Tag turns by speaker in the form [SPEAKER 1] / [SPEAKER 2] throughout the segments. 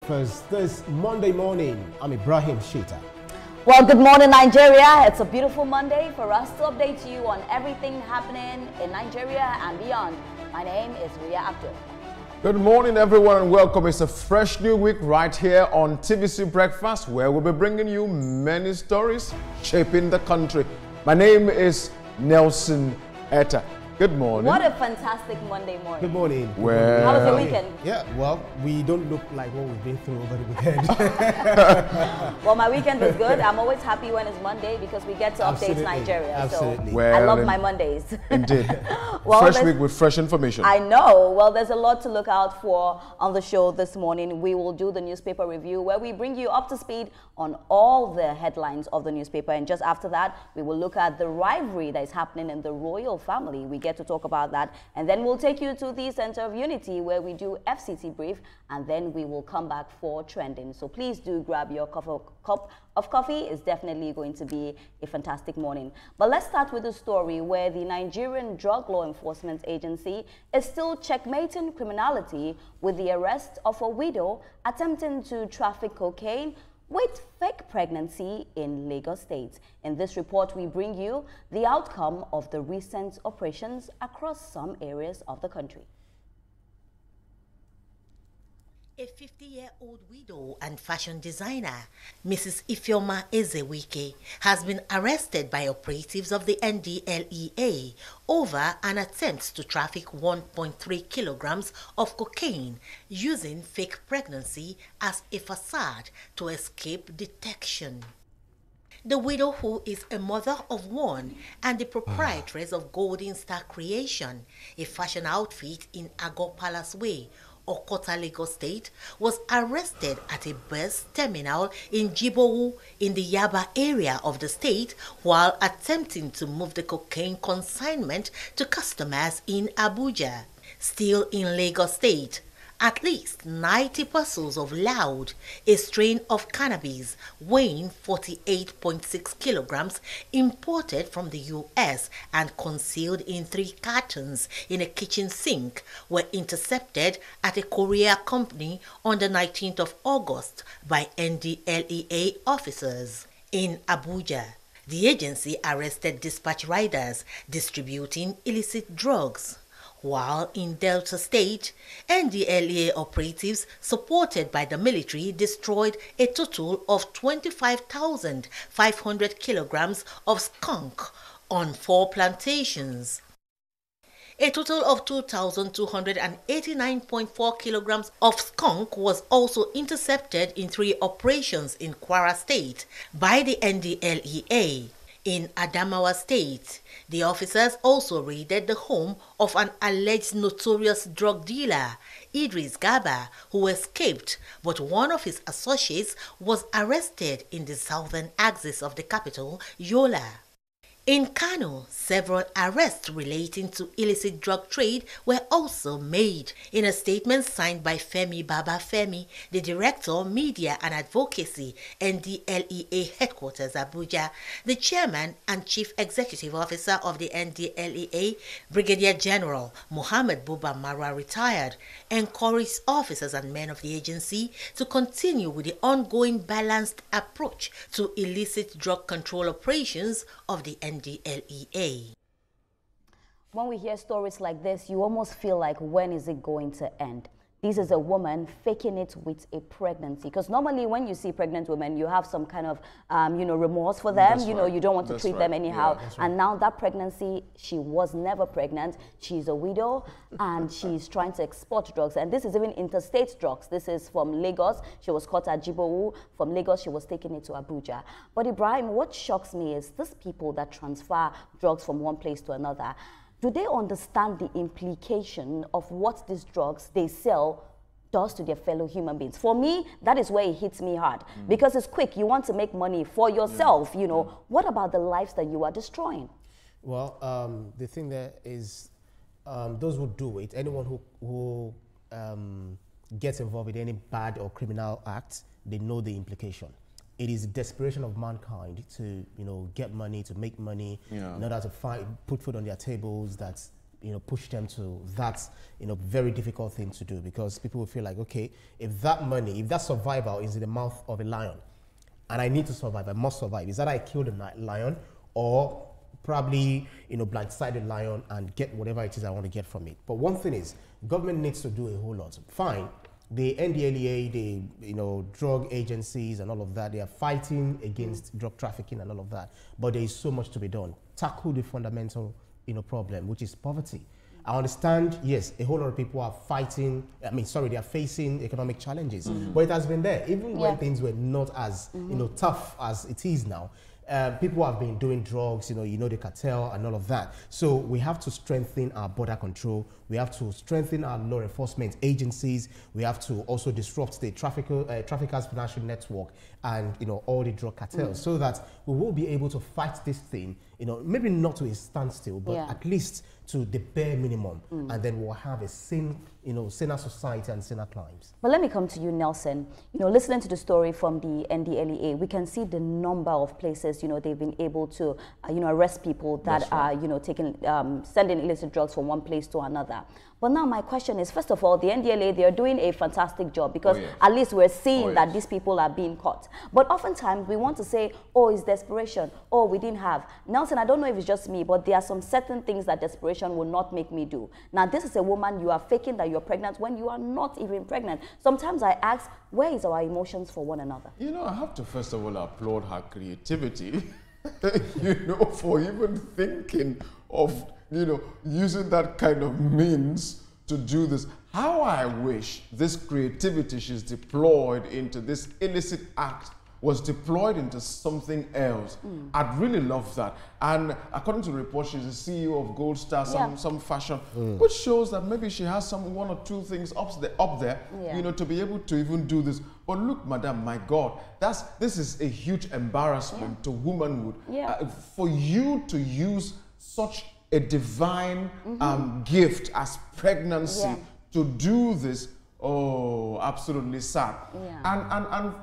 [SPEAKER 1] breakfast this Monday morning. I'm Ibrahim Shita.
[SPEAKER 2] Well, good morning, Nigeria. It's a beautiful Monday for us to update you on everything happening in Nigeria and beyond. My name is Ria Abdul.
[SPEAKER 3] Good morning, everyone, and welcome. It's a fresh new week right here on TVC Breakfast, where we'll be bringing you many stories shaping the country. My name is Nelson Etta. Good morning.
[SPEAKER 2] What a fantastic Monday morning.
[SPEAKER 1] Good morning.
[SPEAKER 3] Well,
[SPEAKER 2] how was your weekend?
[SPEAKER 1] Yeah, well, we don't look like what we've been through over the weekend.
[SPEAKER 2] Well, my weekend was good. I'm always happy when it's Monday because we get to update Nigeria.
[SPEAKER 1] Absolutely.
[SPEAKER 2] So
[SPEAKER 3] well,
[SPEAKER 2] I love my Mondays.
[SPEAKER 3] Indeed.
[SPEAKER 2] Well,
[SPEAKER 3] fresh week with fresh information.
[SPEAKER 2] I know. Well, there's a lot to look out for on the show this morning. We will do the newspaper review where we bring you up to speed on all the headlines of the newspaper. And just after that, we will look at the rivalry that is happening in the royal family. We get to talk about that. And then we'll take you to the Center of Unity where we do FCT brief. And then we will come back for trending. So please do grab your cup of coffee. It's definitely going to be a fantastic morning. But let's start with a story where the Nigerian Drug Law Enforcement Agency is still checkmating criminality with the arrest of a widow attempting to traffic cocaine with fake pregnancy in Lagos State. In this report, we bring you the outcome of the recent operations across some areas of the country.
[SPEAKER 4] A 50-year-old widow and fashion designer, Mrs. Ifeoma Ezewike, has been arrested by operatives of the NDLEA over an attempt to traffic 1.3 kilograms of cocaine using fake pregnancy as a facade to escape detection. The widow, who is a mother of one and the proprietress of Golden Star Creation, a fashion outfit in Agor Palace Way, Okota, Lagos State, was arrested at a bus terminal in Jibowu in the Yaba area of the state while attempting to move the cocaine consignment to customers in Abuja. Still in Lagos State, at least 90 parcels of loud, a strain of cannabis weighing 48.6 kilograms imported from the U.S. and concealed in 3 cartons in a kitchen sink, were intercepted at a courier company on the 19th of August by NDLEA officers. In Abuja, the agency arrested dispatch riders distributing illicit drugs. While in Delta State, NDLEA operatives supported by the military destroyed a total of 25,500 kilograms of skunk on 4 plantations. A total of 2,289.4 kilograms of skunk was also intercepted in 3 operations in Kwara State by the NDLEA. In Adamawa State, the officers also raided the home of an alleged notorious drug dealer, Idris Gaba, who escaped, but one of his associates was arrested in the southern axis of the capital, Yola. In Kano, several arrests relating to illicit drug trade were also made. In a statement signed by Femi Baba Femi, the Director, Media and Advocacy, NDLEA Headquarters, Abuja, the Chairman and Chief Executive Officer of the NDLEA, Brigadier General Muhammad Buba Marwa, retired, encouraged officers and men of the agency to continue with the ongoing balanced approach to illicit drug control operations of the NDLEA.
[SPEAKER 2] When we hear stories like this, you almost feel like, when is it going to end? This is a woman faking it with a pregnancy. Because normally when you see pregnant women, you have some kind of, remorse for them. You don't want to treat them anyhow. Yeah, and now that pregnancy, she was never pregnant. She's a widow and she's trying to export drugs. And this is even interstate drugs. This is from Lagos. She was caught at Jibowu. From Lagos, she was taking it to Abuja. But Ibrahim, what shocks me is these people that transfer drugs from one place to another. Do they understand the implication of what these drugs they sell does to their fellow human beings? For me, that is where it hits me hard. Because it's quick. You want to make money for yourself, What about the lives that you are destroying?
[SPEAKER 1] Well, the thing there is those who do it, anyone who gets involved with any bad or criminal act, they know the implication. It is the desperation of mankind to, get money, to make money, in order to put food on their tables, that push them to that, very difficult thing to do, because people will feel like, okay, if that survival is in the mouth of a lion, and I need to survive, I must survive. Is that I kill the lion, or probably, blindside the lion and get whatever it is I want to get from it? But one thing is, government needs to do a whole lot. Fine, the NDLEA, the drug agencies and all of that, they are fighting against drug trafficking and all of that. But there is so much to be done. Tackle the fundamental, problem, which is poverty. I understand, yes, a whole lot of people are fighting, they are facing economic challenges, but it has been there. Even when things were not as, tough as it is now, people have been doing drugs, the cartel and all of that. So we have to strengthen our border control. We have to strengthen our law enforcement agencies. We have to also disrupt the traffickers financial network and, all the drug cartels, so that we will be able to fight this thing, maybe not to a standstill, but at least to the bare minimum. And then we'll have a saner society and saner crimes.
[SPEAKER 2] But let me come to you, Nelson. Listening to the story from the NDLEA, we can see the number of places, they've been able to, arrest people that are, sending illicit drugs from one place to another. But now my question is, first of all, the NDLEA, they are doing a fantastic job, because at least we're seeing that these people are being caught. But oftentimes we want to say, oh, it's desperation. Oh, we didn't have. Nelson, I don't know if it's just me, but there are some certain things that desperation will not make me do. Now, this is a woman, you are faking that you're pregnant when you are not even pregnant. Sometimes I ask, where is our emotions for one another?
[SPEAKER 3] I have to first of all applaud her creativity, for even thinking of, using that kind of means to do this. How I wish this creativity she's deployed into this illicit act was deployed into something else. I'd really love that. And according to the report, she's the CEO of Gold Star, some fashion, which shows that maybe she has one or two things up there, to be able to even do this. But look, madam, my God, this is a huge embarrassment to womanhood. For you to use such a divine gift as pregnancy to do this, oh, absolutely sad. And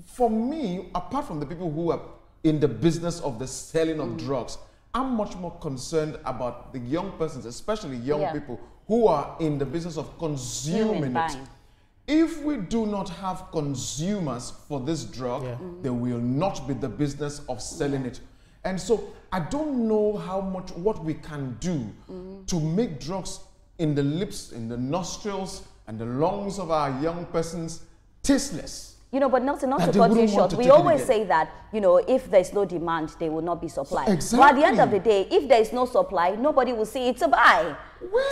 [SPEAKER 3] for me, apart from the people who are in the business of the selling of drugs, I'm much more concerned about the young persons, especially young people who are in the business of consuming it. If we do not have consumers for this drug, there will not be the business of selling it. And so I don't know what we can do to make drugs in the lips, in the nostrils, and the lungs of our young persons tasteless.
[SPEAKER 2] But not to cut you short, we always say that, if there's no demand, there will not be supply.
[SPEAKER 3] Exactly.
[SPEAKER 2] But at the end of the day, if there is no supply, nobody will see it to buy.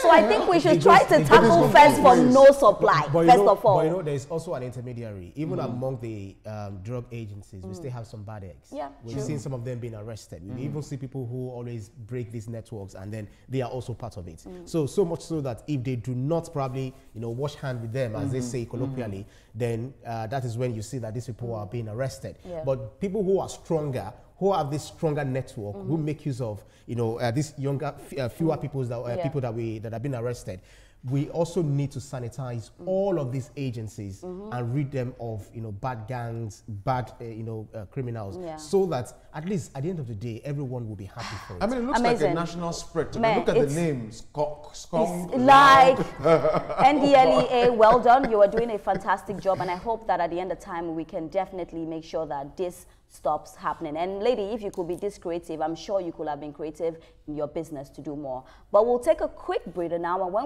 [SPEAKER 2] So I think we should try to tackle first for no supply, first of all.
[SPEAKER 1] But there's also an intermediary. Even among the drug agencies, we still have some bad eggs. We've seen some of them being arrested. We even see people who always break these networks, and then they are also part of it. So much so that if they do not probably, wash hands with them, as they say colloquially, then that is when you see that these people are being arrested. But people who are stronger, who have this stronger network, who make use of, these younger, fewer people that have been arrested. We also need to sanitize all of these agencies and rid them of, bad gangs, bad, criminals, so that at least at the end of the day, everyone will be happy for it.
[SPEAKER 3] I mean, it looks like a national spread to me. Look at the names.
[SPEAKER 2] Like NDLEA, well done. You are doing a fantastic job, and I hope that at the end of time, we can definitely make sure that this stops happening. And lady, if you could be this creative, I'm sure you could have been creative in your business to do more. But we'll take a quick breather now, and when